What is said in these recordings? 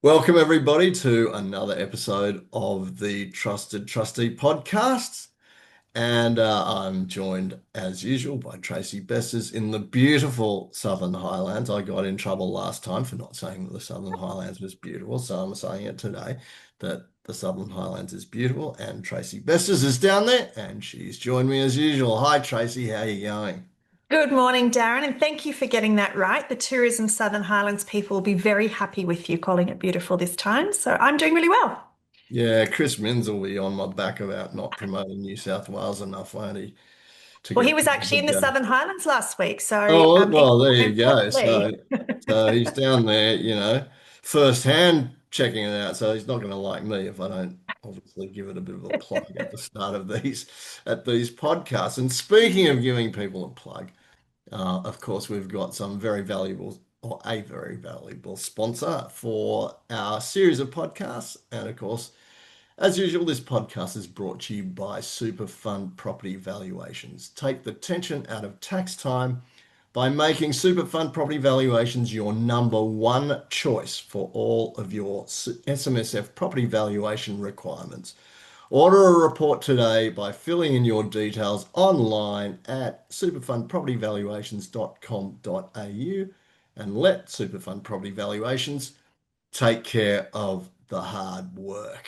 Welcome, everybody, to another episode of the Trusted Trustee podcast. And I'm joined, as usual, by Tracey Besters in the beautiful Southern Highlands. I got in trouble last time for not saying that the Southern Highlands was beautiful, so I'm saying it today that the Southern Highlands is beautiful. And Tracey Besters is down there, and she's joined me as usual. Hi, Tracey, how are you going? Good morning, Darin, and thank you for getting that right. The Tourism Southern Highlands people will be very happy with you calling it beautiful this time. So I'm doing really well. Yeah, Chris Minns will be on my back about not promoting New South Wales enough, won't he, to Well, he get was people actually to in the go. Southern Highlands last week, so Oh, well, there you go. So, importantly. so he's down there, firsthand checking it out. So he's not going to like me if I don't obviously give it a bit of a plug at the start of these podcasts. And speaking of giving people a plug, of course, we've got some very valuable or a very valuable sponsor for our series of podcasts. And of course, as usual, this podcast is brought to you by Super Fund Property Valuations. Take the tension out of tax time by making Super Fund Property Valuations your number one choice for all of your SMSF property valuation requirements. Order a report today by filling in your details online at superfundpropertyvaluations.com.au and let Superfund Property Valuations take care of the hard work.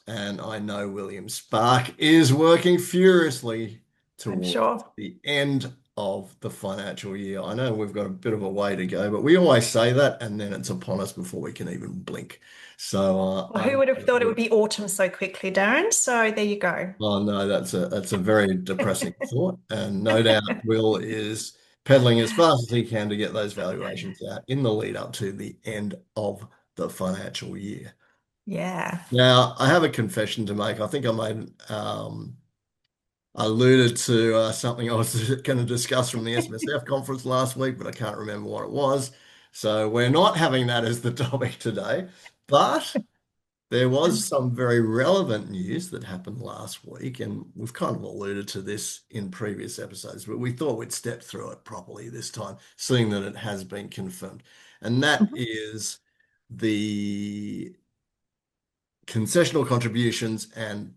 And I know William Spark is working furiously I'm towards sure. the end of the financial year. I know we've got a bit of a way to go, but we always say that, and then it's upon us before we can even blink. So Well, who would have thought it would be autumn so quickly, Darin? So there you go. oh no, that's a very depressing thought, and no doubt Will is pedaling as fast as he can to get those valuations out in the lead up to the end of the financial year. Yeah. Now, I have a confession to make. I think I alluded to something I was going to discuss from the SMSF conference last week, but I can't remember what it was. So we're not having that as the topic today. But there was some very relevant news that happened last week, and we've kind of alluded to this in previous episodes, but we thought we'd step through it properly this time, seeing that it has been confirmed. And that Mhm. is the concessional contributions and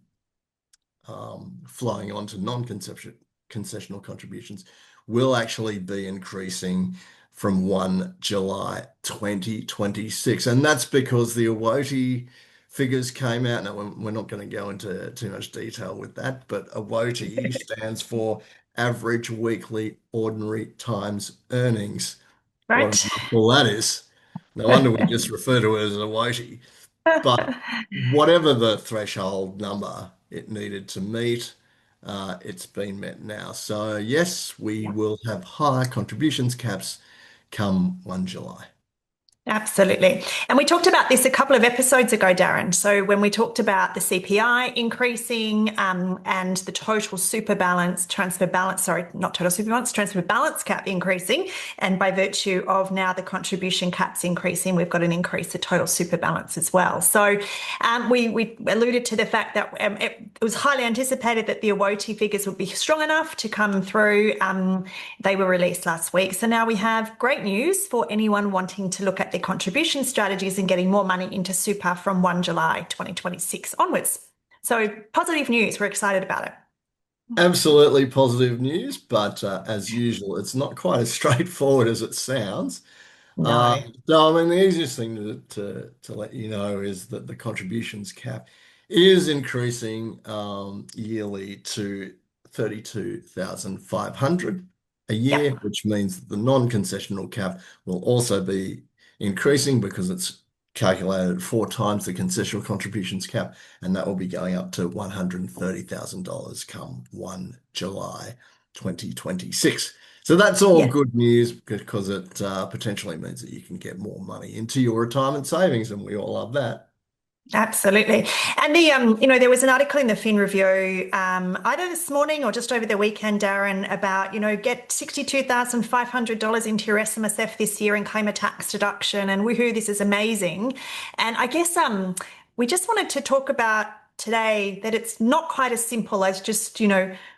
flowing on to non-concessional contributions will actually be increasing from 1 July 2026. And that's because the AWOTI figures came out. Now, we're not going to go into too much detail with that, but AWOTI stands for Average Weekly Ordinary Times Earnings. What a Right. mouthful that is. No wonder we just refer to it as a AWOTI. But whatever the threshold number it needed to meet, it's been met now. So yes, we will have higher contributions caps come 1 July. Absolutely. And we talked about this a couple of episodes ago, Darin. So when we talked about the CPI increasing and the total super balance, transfer balance, sorry, not total super balance, transfer balance cap increasing. And by virtue of now the contribution caps increasing, we've got an increase to total super balance as well. So we alluded to the fact that it was highly anticipated that the AWOTI figures would be strong enough to come through. They were released last week. So now we have great news for anyone wanting to look at their contribution strategies and getting more money into super from 1 July 2026 onwards. So positive news. We're excited about it. Absolutely positive news, but as usual, it's not quite as straightforward as it sounds. No. So, I mean, the easiest thing to let you know is that the contributions cap is increasing yearly to 32,500 a year, Yep. which means that the non-concessional cap will also be increasing because it's calculated at 4 times the concessional contributions cap, and that will be going up to $130,000 come 1 July 2026. So that's all Yeah. good news because it potentially means that you can get more money into your retirement savings, and we all love that. Absolutely. And there was an article in the Fin Review, either this morning or just over the weekend, Darin, about, get $62,500 into your SMSF this year and claim a tax deduction and woohoo, this is amazing. And I guess we just wanted to talk about today that it's not quite as simple as just,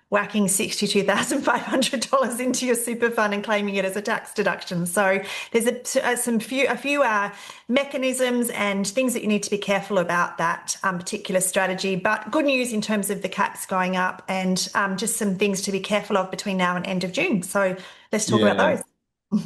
whacking $62,500 into your super fund and claiming it as a tax deduction. So there's a few mechanisms and things that you need to be careful about that particular strategy. But good news in terms of the caps going up and just some things to be careful of between now and end of June. So let's talk about Yeah. those.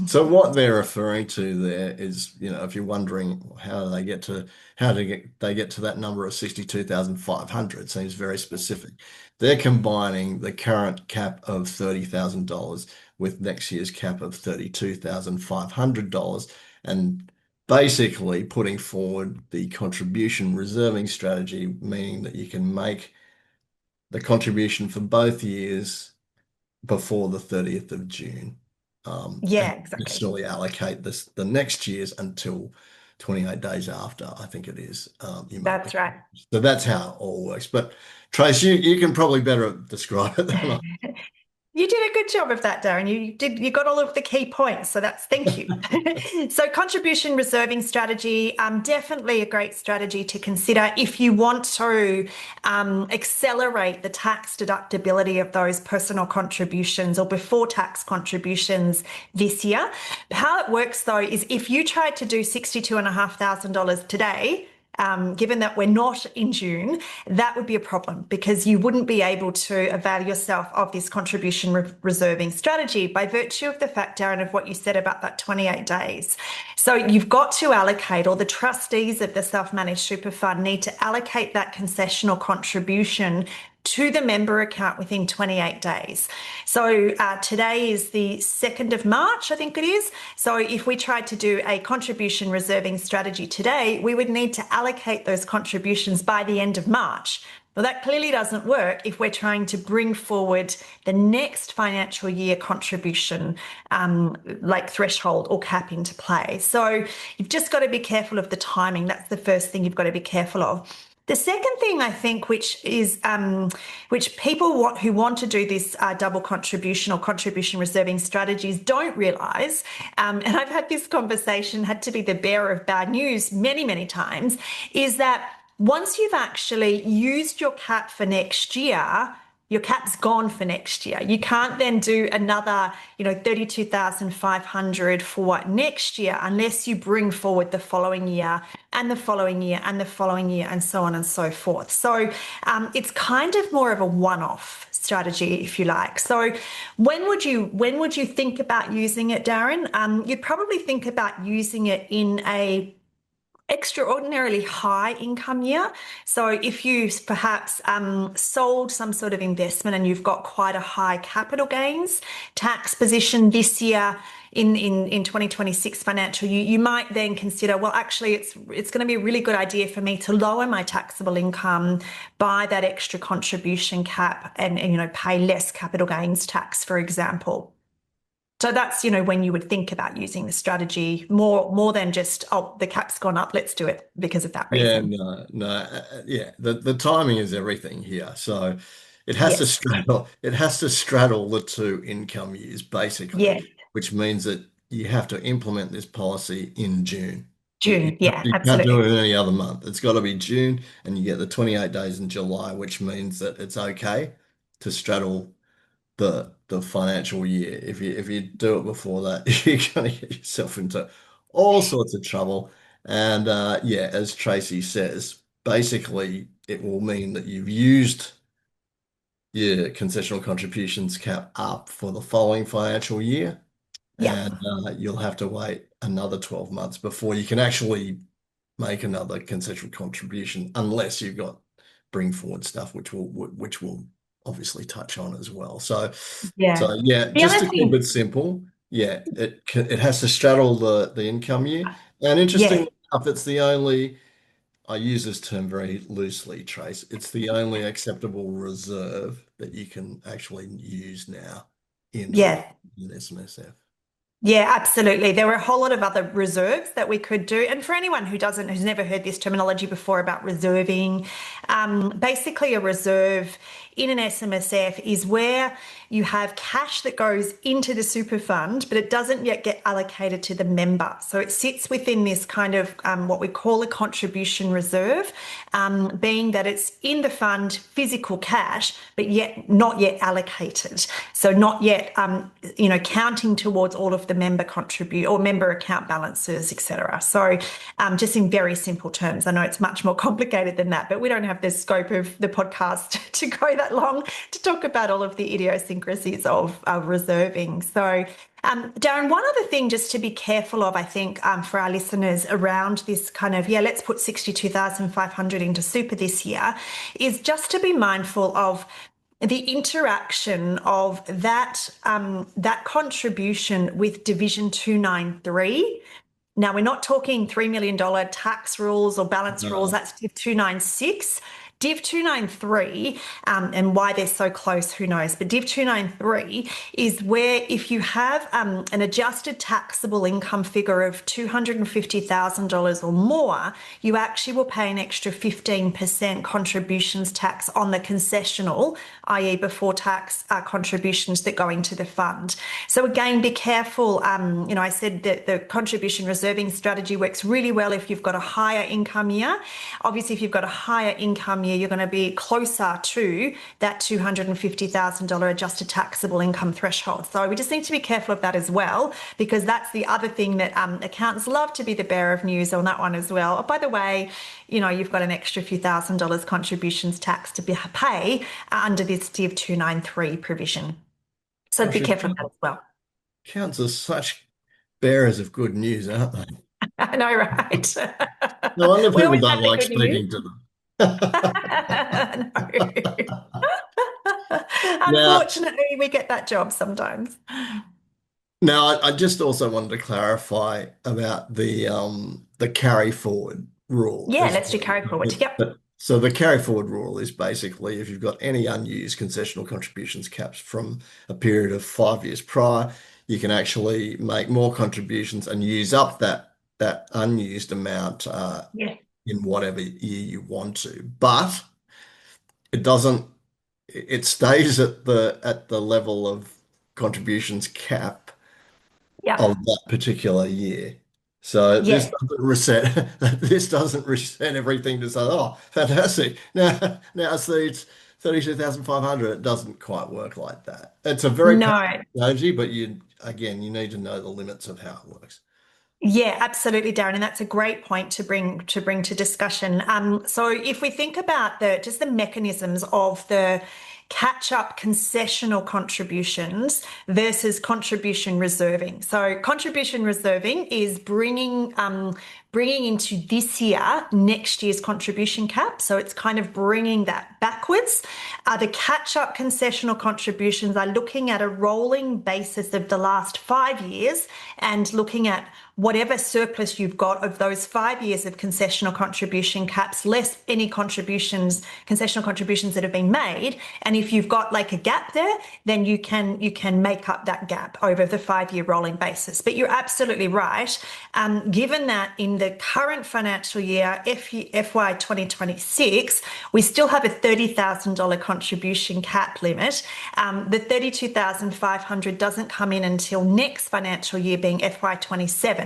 So what they're referring to there is, if you're wondering how they get to that number of 62,500, seems very specific. They're combining the current cap of $30,000 with next year's cap of $32,500 and basically putting forward the contribution reserving strategy, meaning that you can make the contribution for both years before the 30th of June. Yeah, And exactly. necessarily allocate the next year's until 28 days after, I think it is, you make the. That's right. So that's how it all works. But Trace, you can probably better describe it than I. You did a good job of that, Darin. You got all of the key points. So that's thank you. So contribution reserving strategy, definitely a great strategy to consider if you want to accelerate the tax deductibility of those personal contributions or before tax contributions this year. How it works though is if you tried to do $62,500 today, given that we're not in June, that would be a problem because you wouldn't be able to avail yourself of this contribution reserving strategy by virtue of the fact, Darin, of what you said about that 28 days. So you've got to allocate, or the trustees of the self-managed super fund need to allocate that concessional contribution to the member account within 28 days. So today is the 2nd of March, I think it is. So if we tried to do a contribution reserving strategy today, we would need to allocate those contributions by the end of March. Well, that clearly doesn't work if we're trying to bring forward the next financial year contribution, like threshold or cap into play. So you've just got to be careful of the timing. That's the first thing you've got to be careful of. The second thing I think, which people who want to do this double contribution or contribution reserving strategies don't realise, and I've had this conversation, had to be the bearer of bad news many, many times, is that once you've actually used your cap for next year, your cap's gone for next year. You can't then do another, 32,500 for next year unless you bring forward the following year and the following year and the following year and so on and so forth. So it's kind of more of a one-off strategy, if you like. So when would you think about using it, Darin? You'd probably think about using it in a extraordinarily high income year. So if you perhaps sold some sort of investment and you've got quite a high capital gains tax position this year in 2026 financial, you might then consider, well, actually it's going to be a really good idea for me to lower my taxable income by that extra contribution cap and pay less capital gains tax, for example. So that's, when you would think about using the strategy more than just, oh, the cap's gone up, let's do it because of that Yeah, reason. no. Yeah, the timing is everything here. So Yes. it has to straddle the two income years, basically, Yeah. which means that you have to implement this policy in June. June. Yeah, You can't do absolutely. it in any other month. It's got to be June, and you get the 28 days in July, which means that it's okay to straddle the financial year. If you do it before that, you're going to get yourself into all sorts of trouble. And yeah, as Tracy says, basically it will mean that you've used your concessional contributions cap up for the following financial year, Yep. and you'll have to wait another 12 months before you can actually make another concessional contribution, unless you've got bring forward stuff, which will obviously touch on as well. So Yeah. yeah, The just other to keep thing, it simple, yeah, it has to straddle the income year. And yeah, interestingly enough, it's the only, I use this term very loosely, Trace. It's the only acceptable reserve that you can actually use now in yeah. in SMSF. Yeah, absolutely. There were a whole lot of other reserves that we could do. And for anyone who's never heard this terminology before about reserving, basically a reserve in an SMSF is where you have cash that goes into the super fund, but it doesn't yet get allocated to the member. So it sits within this kind of what we call a contribution reserve, being that it's in the fund, physical cash, but yet not yet allocated. So not yet, counting towards all of the member contribute or member account balances, etc. So just in very simple terms, I know it's much more complicated than that, but we don't have the scope of the podcast to go that long to talk about all of the idiosyncrasies of reserving. So Darin, one other thing just to be careful of, I think, for our listeners around this kind of, let's put 62,500 into super this year, is just to be mindful of the interaction of that contribution with Division 293. Now, we're not talking $3 million tax rules or balance rules. No. That's Div 296. Div 293, and why they're so close, who knows? But Div 293 is where if you have an adjusted taxable income figure of $250,000 or more, you actually will pay an extra 15% contributions tax on the concessional, i.e., before tax contributions that go into the fund. So again, be careful. I said that the contribution reserving strategy works really well if you've got a higher income year. Obviously, if you've got a higher income year, you're going to be closer to that $250,000 adjusted taxable income threshold. So we just need to be careful of that as well, because that's the other thing that accountants love to be the bearer of news on that one as well. Oh, by the way, you've got an extra few $1,000s contributions tax to pay under this Div 293 provision. So be Gosh, careful of that as well. accounts are such bearers of good news, aren't they? I know, right? No wonder We people always don't have the like good news. speaking to them. No. Now, Unfortunately, we get that job sometimes. now, I just also wanted to clarify about the carry forward rule Yeah, as let's do well. carry forward. Yep. So the carry forward rule is basically if you've got any unused concessional contributions caps from a period of 5 years prior, you can actually make more contributions and use up that unused amount Yeah. in whatever year you want to. But it doesn't. It stays at the level of contributions cap Yep. of that particular year. So this Yeah. doesn't reset. This doesn't reset everything to say, "Oh, fantastic! Now it's 32,500." It doesn't quite work like that. It's a very powerful No. strategy, but you need to know the limits of how it works. Yeah, absolutely, Darren, and that's a great point to bring to discussion. So if we think about the mechanisms of the catch-up concessional contributions versus contribution reserving. So contribution reserving is bringing into this year next year's contribution cap. So it's kind of bringing that backwards. The catch-up concessional contributions are looking at a rolling basis of the last 5 years and looking at whatever surplus you've got of those 5 years of concessional contribution caps, less any concessional contributions that have been made. And if you've got like a gap there, then you can make up that gap over the 5 year rolling basis. But you're absolutely right. Given that in the current financial year, FY 2026, we still have a $30,000 contribution cap limit. The 32,500 doesn't come in until next financial year, being FY 27.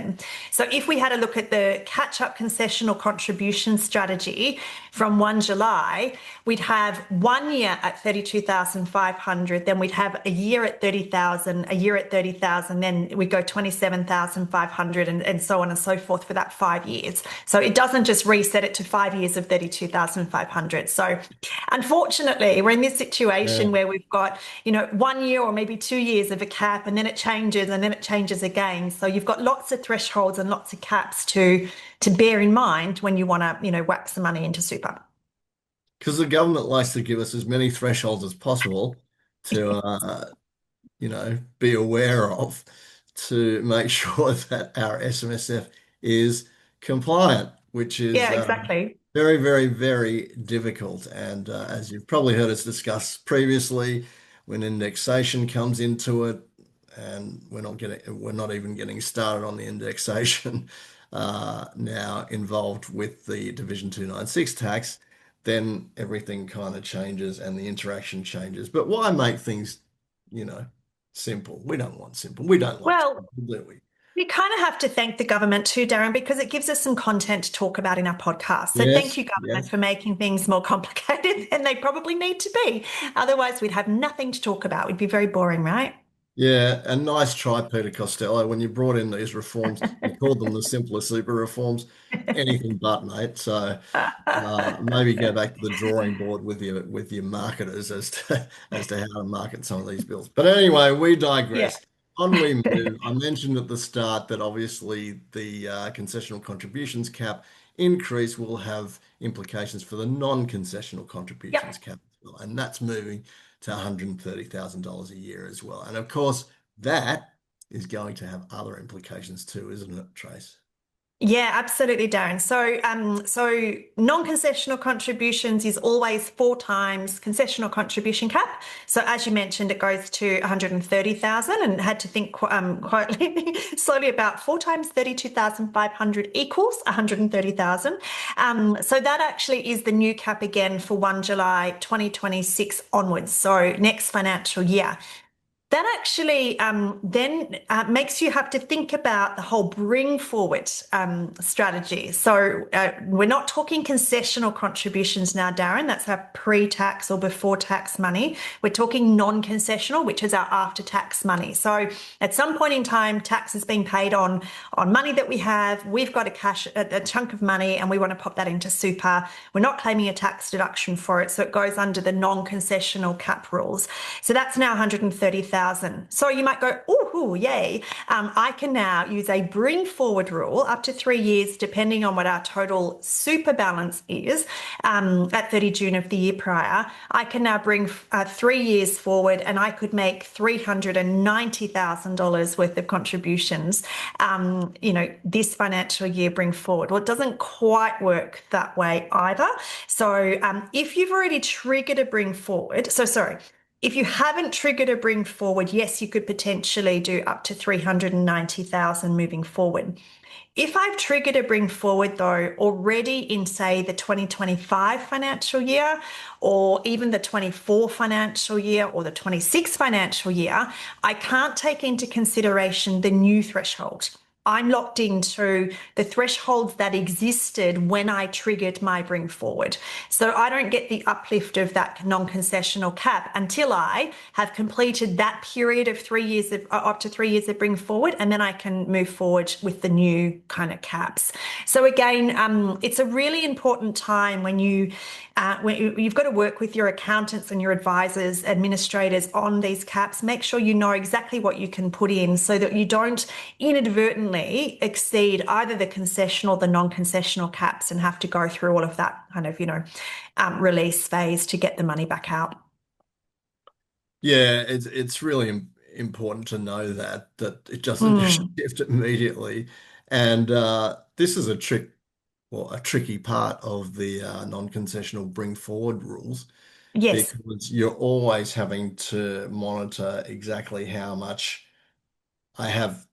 So if we had a look at the catch-up concessional contribution strategy from 1 July, we'd have 1 year at 32,500, then we'd have a year at 30,000, a year at 30,000, then we'd go 27,500 and so on and so forth for that 5 years. So it doesn't just reset it to 5 years of 32,500. So unfortunately, we're in this Yeah. situation where we've got, 1 year or maybe 2 years of a cap, and then it changes and then it changes again. So you've got lots of thresholds and lots of caps to bear in mind when you want to, whack some money into super. Because the government likes to give us as many thresholds as possible to be aware of to make sure that our SMSF is compliant, which is Yeah, exactly. very, very, very difficult. And as you've probably heard us discuss previously, when indexation comes into it and we're not even getting started on the indexation now involved with the Division 296 tax, then everything kind of changes and the interaction changes. But why make things, you know, simple? We don't want simple. We don't like Well, simple, do we? we kind of have to thank the government too, Darren, because it gives us some content to talk about in our podcast. So thank Yes, you, government, yes. for making things more complicated than they probably need to be. Otherwise, we'd have nothing to talk about. We'd be very boring, right? Yeah, and nice try, Peter Costello. When you brought in these reforms, you called them the simpler super reforms. Anything but, mate. So maybe go back to the drawing board with your marketers as to how to market some of these bills. But anyway, we Yeah. digress. On we move. I mentioned at the start that obviously the concessional contributions cap increase will have implications for the non-concessional contributions Yep. cap as well, and that's moving to $130,000 a year as well. And of course, that is going to have other implications too, isn't it, Trace? Yeah, absolutely, Darren. So non-concessional contributions is always four times concessional contribution cap. So as you mentioned, it goes to 130,000 and had to think quietly, slowly about four times 32,500 equals 130,000. So that actually is the new cap again for 1 July 2026 onwards. So next financial year. That actually then makes you have to think about the whole bring forward strategy. So we're not talking concessional contributions now, Darren. That's our pre-tax or before tax money. We're talking non-concessional, which is our after-tax money. So at some point in time, tax is being paid on money that we have. We've got a chunk of money, and we want to pop that into super. We're not claiming a tax deduction for it, so it goes under the non-concessional cap rules. So that's now 130,000. So you might go, oh, yay. I can now use a bring forward rule up to 3 years, depending on what our total super balance is at 30 June of the year prior. I can now bring 3 years forward, and I could make $390,000 worth of contributions, this financial year bring forward. Well, it doesn't quite work that way either. So if you've already triggered a bring forward, if you haven't triggered a bring forward, yes, you could potentially do up to 390,000 moving forward. If I've triggered a bring forward though already in say the 2025 financial year, or even the 24 financial year or the 26 financial year, I can't take into consideration the new threshold. I'm locked into the thresholds that existed when I triggered my bring forward. So I don't get the uplift of that non-concessional cap until I have completed that period of 3 years of up to 3 years of bring forward, and then I can move forward with the new kind of caps. So again, it's a really important time when you've got to work with your accountants and your advisors, administrators on these caps. Make sure you know exactly what you can put in so that you don't inadvertently exceed either the concessional or the non-concessional caps and have to go through all of that kind of, release phase to get the money back out. Yeah, it's really important to know that it doesn't just Mm, shift immediately. And this is a tricky part of the non-concessional bring forward rules yes. because you're always having to monitor exactly how much I have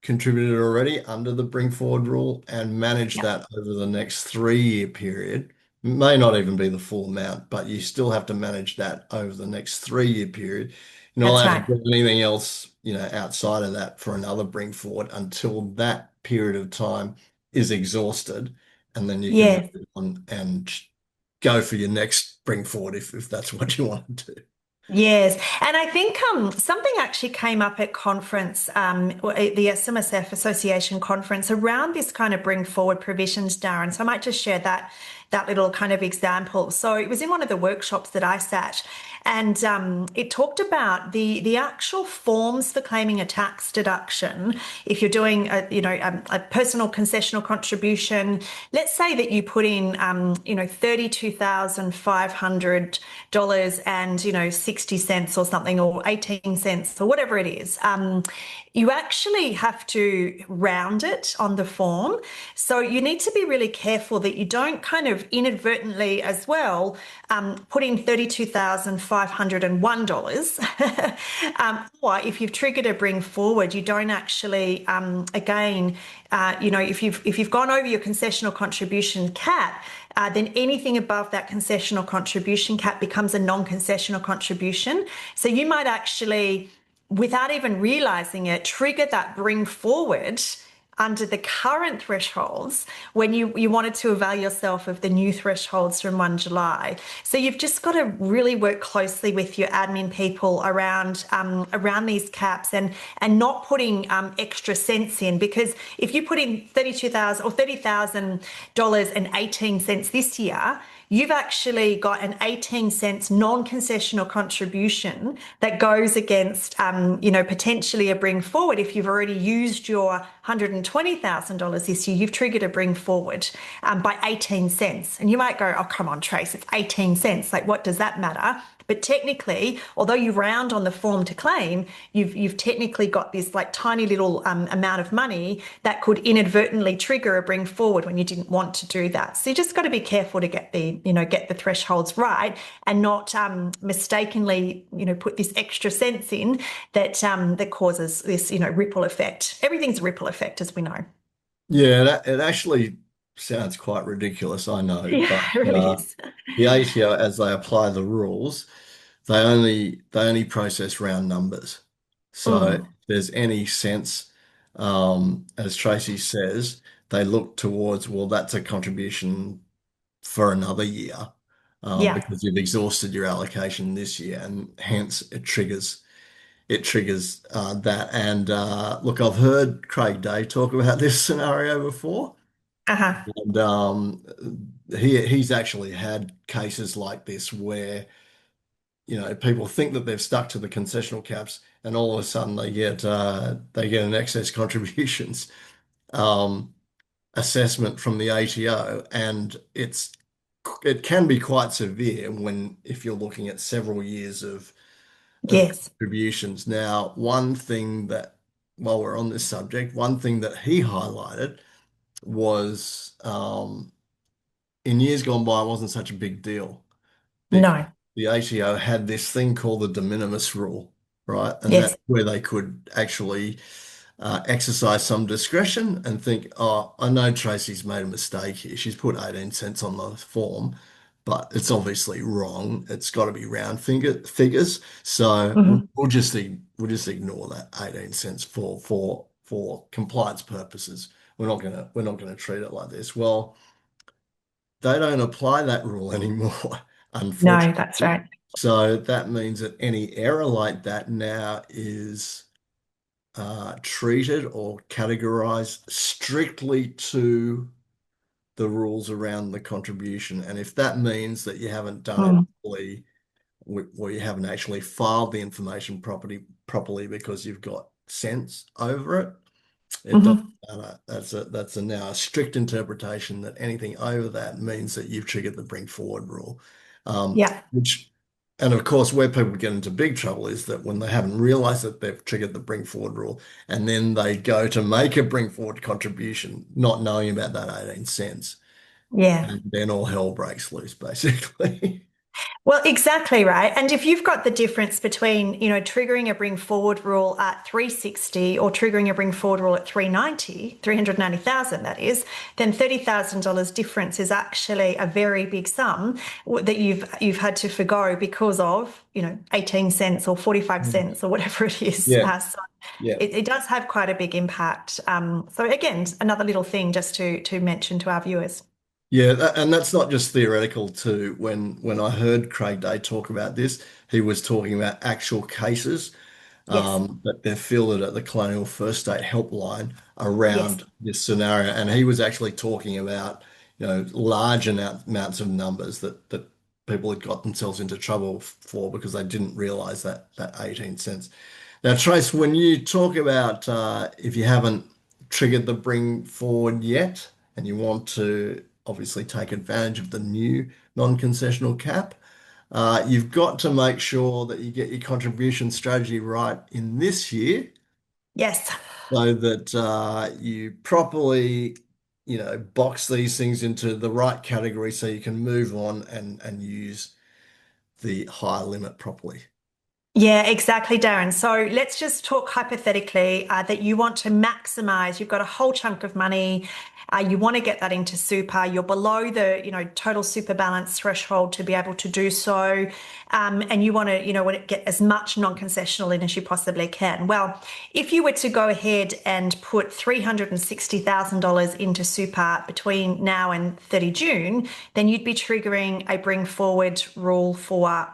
contributed already under the bring forward rule and manage Yeah. that over the next 3 year period. May not even be the full amount, but you still have to manage that over the next 3 year period. You're not That's allowed to right. do anything else, outside of that for another bring forward until that period of time is exhausted. And then you can move Yes. on and go for your next bring forward if that's what you want to do. Yes, and I think something actually came up at conference, at the SMSF Association conference around this kind of bring forward provisions, Darren. So I might just share that little kind of example. So it was in one of the workshops that I sat, and it talked about the actual forms for claiming a tax deduction. If you're doing a personal concessional contribution, let's say that you put in $32,500 and 60 cents or something, or 18 cents, or whatever it is, you actually have to round it on the form. So you need to be really careful that you don't kind of inadvertently as well put in $32,501. Or if you've triggered a bring forward, you don't actually, again, if you've gone over your concessional contribution cap, then anything above that concessional contribution cap becomes a non-concessional contribution. So you might actually, without even realizing it, trigger that bring forward under the current thresholds when you wanted to avail yourself of the new thresholds from 1 July. So you've just got to really work closely with your admin people around these caps and not putting extra cents in, because if you put in $32,000 or $30,000 and 18 cents this year, you've actually got an 18 cents non-concessional contribution that goes against, potentially a bring forward. If you've already used your $120,000 this year, you've triggered a bring forward by 18 cents. And you might go, oh, come on, Trace, it's 18 cents. Like, what does that matter? But technically, although you round on the form to claim, you've technically got this like tiny little amount of money that could inadvertently trigger a bring forward when you didn't want to do that. So you just got to be careful to get the thresholds right and not mistakenly put this extra cents in that causes this ripple effect. Everything's a ripple effect, as we know. Yeah, it actually sounds quite ridiculous, I know, Yeah, but it really is. the ATO, as they apply the rules, they only process round numbers. So if Mm, there's any sense, as Tracy says, they look towards, well, that's a contribution for another year, yeah. because you've exhausted your allocation this year, and hence it triggers that. And look, I've heard Craig Day talk about this scenario before, Uh-huh. and he's actually had cases like this where people think that they've stuck to the concessional caps, and all of a sudden they get an excess contributions um, assessment from the ATO, and it can be quite severe if you're looking at several years of Yes. contributions. Now, one thing that, while we're on this subject, one thing that he highlighted was in years gone by, it wasn't such a big deal because No. the ATO had this thing called the de minimis rule, right? And that's Yes. where they could actually exercise some discretion and think, oh, I know Tracy's made a mistake here. She's put 18 cents on the form, but it's obviously wrong. It's got to be round figures. So we'll, Mhm. we'll just we'll just ignore that 18 cents for compliance purposes. We're not gonna treat it like this. Well, they don't apply that rule anymore, No, that's unfortunately. right. So that means that any error like that now is treated or categorized strictly to the rules around the contribution. And if that means that you haven't done it Mm. fully, or you haven't actually filed the information properly because you've got cents over it, it doesn't Hmm. matter. That's now a strict interpretation that anything over that means that you've triggered the bring forward rule. Yeah. Which, and of course, where people get into big trouble is that when they haven't realized that they've triggered the bring forward rule, and then they go to make a bring forward contribution, not knowing about that 18 cents, Yeah. and then all hell breaks loose, basically. Well, exactly right. And if you've got the difference between, triggering a bring forward rule at 360 or triggering a bring forward rule at 390,000, that is, then $30,000 difference is actually a very big sum that you've had to forgo because of, 18 cents or 45 cents or whatever it is. Yeah, So yeah. it does have quite a big impact. So again, another little thing just to mention to our viewers. Yeah, and that's not just theoretical too. When I heard Craig Day talk about this, he was talking about actual cases Yes. that they've fielded at the Colonial First State Helpline Yes. around this scenario, and he was actually talking about large amounts of numbers that people had got themselves into trouble for because they didn't realize that 18 cents. Now, Trace, when you talk about if you haven't triggered the bring forward yet, and you want to obviously take advantage of the new non-concessional cap, You've got to make sure that you get your contribution strategy right in this year Yes. so that you properly, box these things into the right category so you can move on and use the higher limit properly. Yeah, exactly, Darren. So let's just talk hypothetically that you want to maximize. You've got a whole chunk of money. You want to get that into super. You're below the, total super balance threshold to be able to do so, and you want to, want to get as much non-concessional in as you possibly can. Well, if you were to go ahead and put $360,000 into super between now and 30 June, then you'd be triggering a bring forward rule for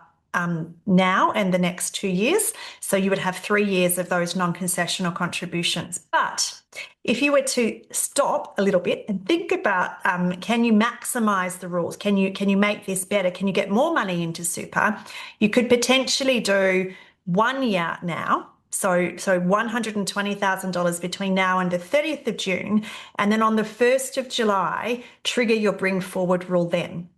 now and the next 2 years. So you would have 3 years of those non-concessional contributions. But if you were to stop a little bit and think about, can you maximize the rules? Can you make this better? Can you get more money into super? You could potentially do 1 year now. So $120,000 between now and the 30th of June. And then on the 1st of July, trigger your bring forward rule then.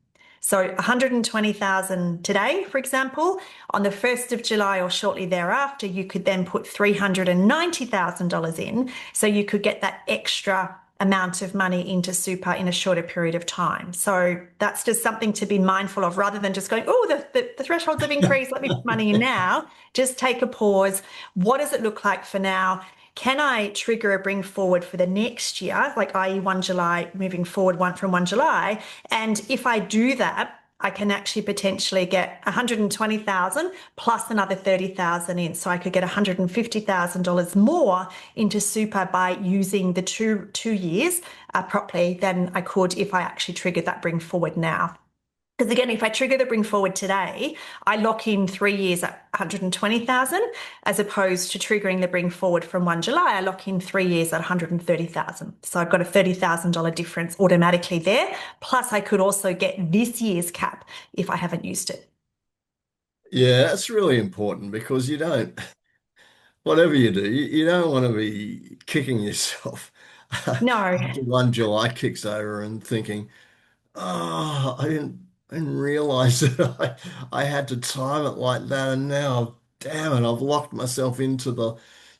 So 120,000 today, for example, on the 1st of July or shortly thereafter, you could then put $390,000 in. So you could get that extra amount of money into super in a shorter period of time. So that's just something to be mindful of rather than just going, oh, the thresholds have increased. Let me put money in now. Just take a pause. What does it look like for now? Can I trigger a bring forward for the next year, like i.e. 1 July, moving forward from 1 July? And if I do that, I can actually potentially get 120,000 plus another 30,000 in. So I could get $150,000 more into super by using the two years properly than I could if I actually triggered that bring forward now. Because again, if I trigger the bring forward today, I lock in 3 years at 120,000, as opposed to triggering the bring forward from 1 July, I lock in 3 years at 130,000. So I've got a $30,000 difference automatically there. Plus, I could also get this year's cap if I haven't used it. Yeah, that's really important because whatever you do, you don't want to be kicking yourself No. after 1 July kicks over and thinking, oh, I didn't realize that I had to time it like that, and now, damn it, I've locked myself into the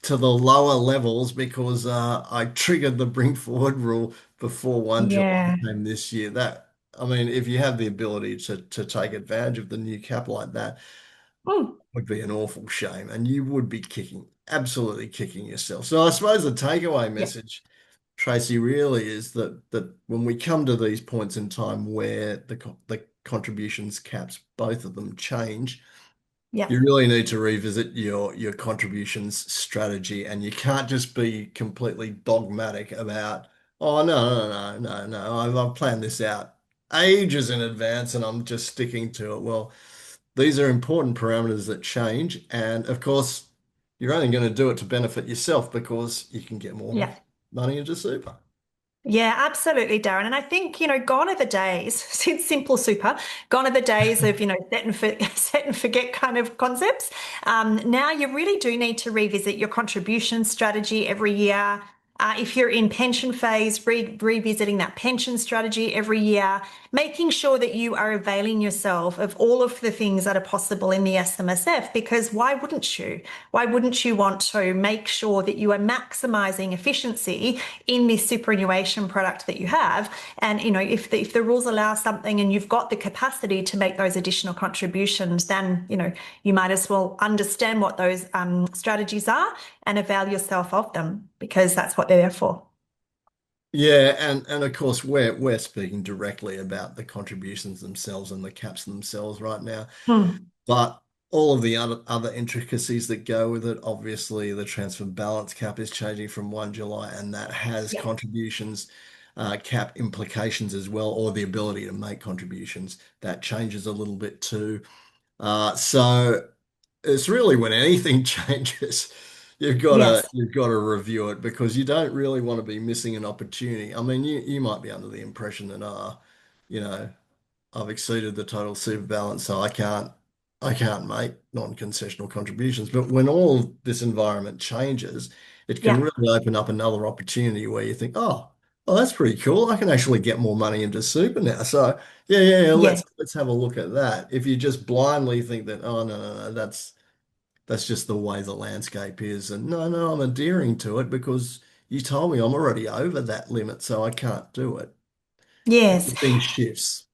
lower levels because I triggered the bring forward rule before 1 July Yeah. came this year. I mean, if you have the ability to take advantage of the new cap like that, Mm. would be an awful shame, and you would be absolutely kicking yourself. So I suppose the takeaway Yeah. message, Tracy, really is that when we come to these points in time where the contributions caps, both of them change, Yeah. you really need to revisit your contributions strategy, and you can't just be completely dogmatic about, oh no, I've planned this out ages in advance and I'm just sticking to it. Well, these are important parameters that change, and of course, you're only going to do it to benefit yourself because you can get more Yeah. money into super. Yeah, absolutely, Darren. And I think, gone are the days, since simple super, gone are the days of, set and forget kind of concepts. Now you really do need to revisit your contribution strategy every year. If you're in pension phase, revisiting that pension strategy every year, making sure that you are availing yourself of all of the things that are possible in the SMSF, because why wouldn't you? Why wouldn't you want to make sure that you are maximizing efficiency in this superannuation product that you have? And, if the rules allow something and you've got the capacity to make those additional contributions, then, you might as well understand what those strategies are and avail yourself of them because that's what they're there for. Yeah, and of course we're speaking directly about the contributions themselves and the caps themselves right now. Hmm. But all of the other intricacies that go with it, obviously the transfer balance cap is changing from 1 July, and that has Yeah. contributions cap implications as well, or the ability to make contributions. That changes a little bit too. So it's really when anything changes, Yes. you've got to review it because you don't really want to be missing an opportunity. I mean, you might be under the impression that you know, I've exceeded the total super balance, so I can't make non-concessional contributions. But when all this environment changes, it can Yeah. really open up another opportunity where you think, oh, Oh, that's pretty cool. I can actually get more money into super now. So yeah. Yeah. Let's have a look at that. If you just blindly think that, oh no, that's just the way the landscape is, and no, I'm adhering to it because you told me I'm already over that limit, so I can't do it. Yes. Everything shifts,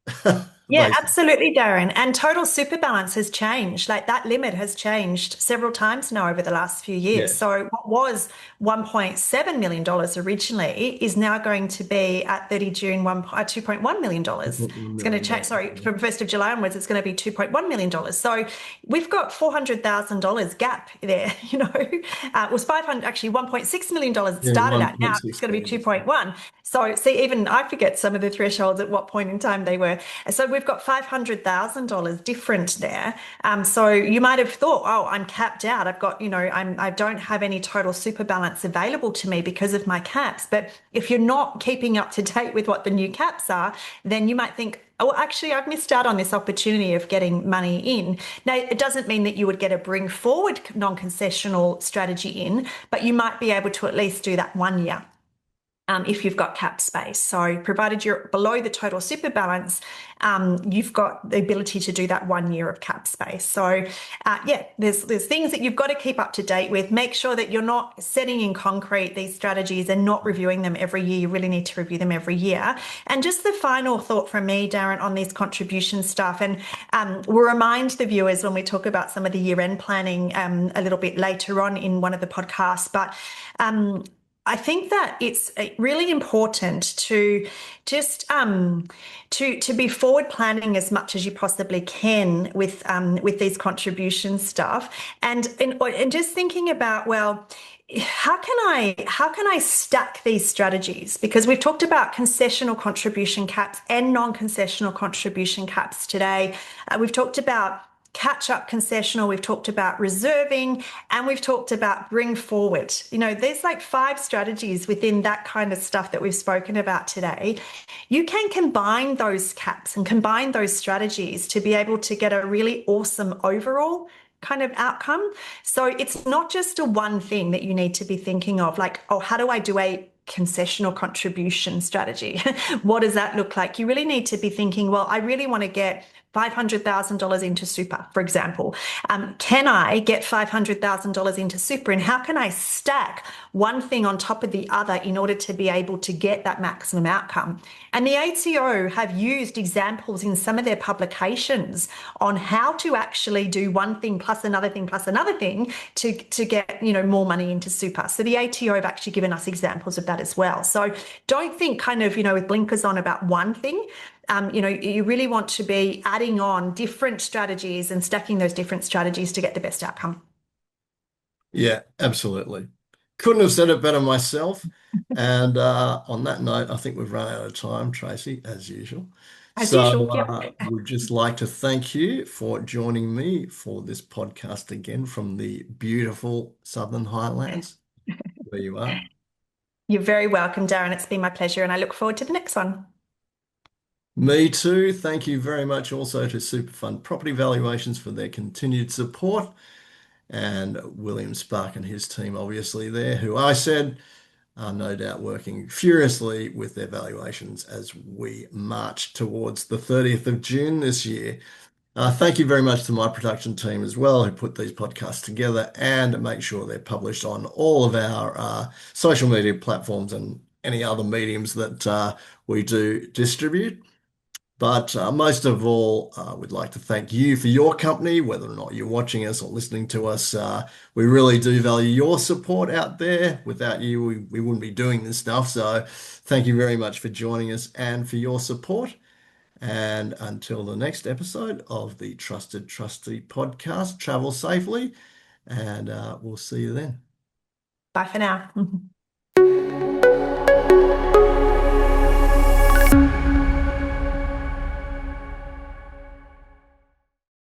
Yeah, basically. absolutely, Darren. And total super balance has changed. Like that limit has changed several times now over the last few years. Yes. So what was $1.7 million originally is now going to be at 30 June $2.1 million. It's going to $1 change, sorry, million. from 1st of July onwards, it's going to be $2.1 million. So we've got $400,000 gap there, it was 500, actually $1.6 million it Yeah, started at. Now it's 1.6 going to be million. 2.1. So see, even I forget some of the thresholds at what point in time they were. So we've got $500,000 different there. So you might have thought, oh, I'm capped out. I've got, I don't have any total super balance available to me because of my caps. But if you're not keeping up to date with what the new caps are, then you might think, oh, actually, I've missed out on this opportunity of getting money in. Now, it doesn't mean that you would get a bring forward non-concessional strategy in, but you might be able to at least do that 1 year. If you've got cap space. So provided you're below the total super balance, you've got the ability to do that 1 year of cap space. So yeah, there's things that you've got to keep up to date with. Make sure that you're not setting in concrete these strategies and not reviewing them every year. You really need to review them every year. And just the final thought from me, Darin, on these contribution stuff, and we'll remind the viewers when we talk about some of the year-end planning a little bit later on in one of the podcasts, but I think that it's really important to just to be forward planning as much as you possibly can with these contribution stuff, and just thinking about, well, how can I stack these strategies? Because we've talked about concessional contribution caps and non-concessional contribution caps today. We've talked about catch up concessional, we've talked about reserving, and we've talked about bring forward. There's like 5 strategies within that kind of stuff that we've spoken about today. You can combine those caps and combine those strategies to be able to get a really awesome overall kind of outcome. So it's not just a one thing that you need to be thinking of, like, oh, how do I do a concessional contribution strategy? What does that look like? You really need to be thinking, well, I really want to get $500,000 into super, for example. Can I get $500,000 into super? And how can I stack one thing on top of the other in order to be able to get that maximum outcome? And the ATO have used examples in some of their publications on how to actually do one thing plus another thing plus another thing to get, more money into super. So the ATO have actually given us examples of that as well. So don't think kind of, with blinkers on about one thing. You really want to be adding on different strategies and stacking those different strategies to get the best outcome. Yeah, absolutely. Couldn't have said it better myself. And on that note, I think we've run out of time, Tracy, as usual. As So usual, yep. we'd just like to thank you for joining me for this podcast again from the beautiful Southern Highlands, where you are. You're very welcome, Darren. It's been my pleasure, and I look forward to the next one. Me too. Thank you very much also to Superfund Property Valuations for their continued support, and William Spark and his team, obviously, there, who I said are no doubt working furiously with their valuations as we march towards the 30th of June this year. Thank you very much to my production team as well, who put these podcasts together and make sure they're published on all of our social media platforms and any other mediums that we do distribute. But most of all, we'd like to thank you for your company, whether or not you're watching us or listening to us. We really do value your support out there. Without you, we wouldn't be doing this stuff. So thank you very much for joining us and for your support. And until the next episode of the Trusted Trustee podcast, travel safely, and we'll see you then. Bye for now.